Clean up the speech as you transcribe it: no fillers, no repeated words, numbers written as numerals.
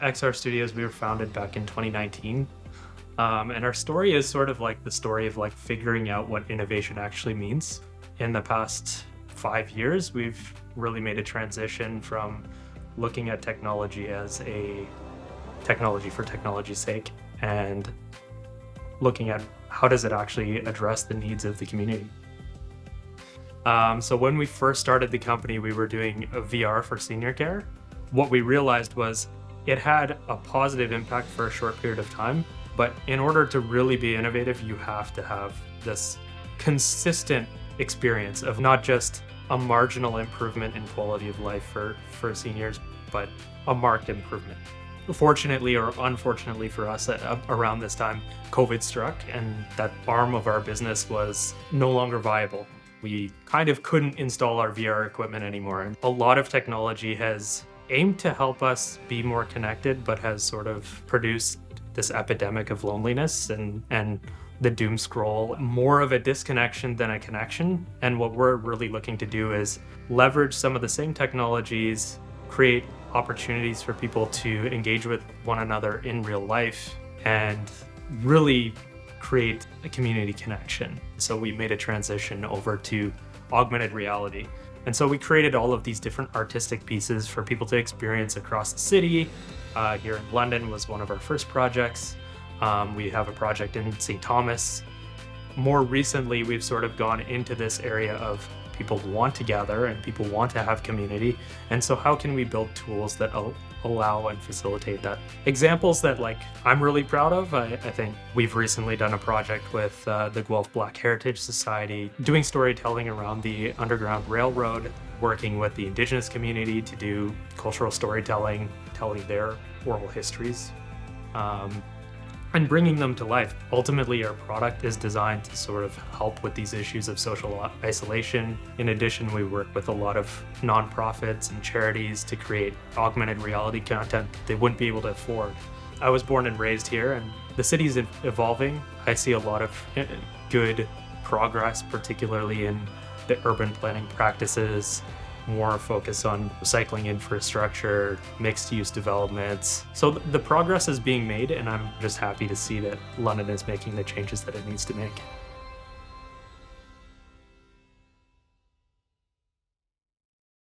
EXAR Studios, we were founded back in 2019. And our story is sort of like the story of like figuring out what innovation actually means. In the past 5 years, we've really made a transition from looking at technology as a technology for technology's sake and looking at how does it actually address the needs of the community. So when we first started the company, we were doing a VR for senior care. What we realized was it had a positive impact for a short period of time, but in order to really be innovative, you have to have this consistent experience of not just a marginal improvement in quality of life for seniors, but a marked improvement. Fortunately or unfortunately for us, around this time, COVID struck and that arm of our business was no longer viable. We kind of couldn't install our VR equipment anymore. And a lot of technology has aimed to help us be more connected, but has sort of produced this epidemic of loneliness and the doom scroll, more of a disconnection than a connection. And what we're really looking to do is leverage some of the same technologies, create opportunities for people to engage with one another in real life, and really create a community connection. So we made a transition over to augmented reality. And so we created all of these different artistic pieces for people to experience across the city. Here in London was one of our first projects. We have a project in St. Thomas. More recently, we've sort of gone into this area of people want to gather and people want to have community. And so how can we build tools that allow and facilitate that? Examples that I'm really proud of, I think we've recently done a project with the Guelph Black Heritage Society, doing storytelling around the Underground Railroad, working with the Indigenous community to do cultural storytelling, telling their oral histories, and bringing them to life. Ultimately, our product is designed to sort of help with these issues of social isolation. In addition, we work with a lot of nonprofits and charities to create augmented reality content they wouldn't be able to afford. I was born and raised here, and the city's evolving. I see a lot of good progress, particularly in the urban planning practices, more focus on recycling infrastructure, mixed-use developments. So the progress is being made, and I'm just happy to see that London is making the changes that it needs to make.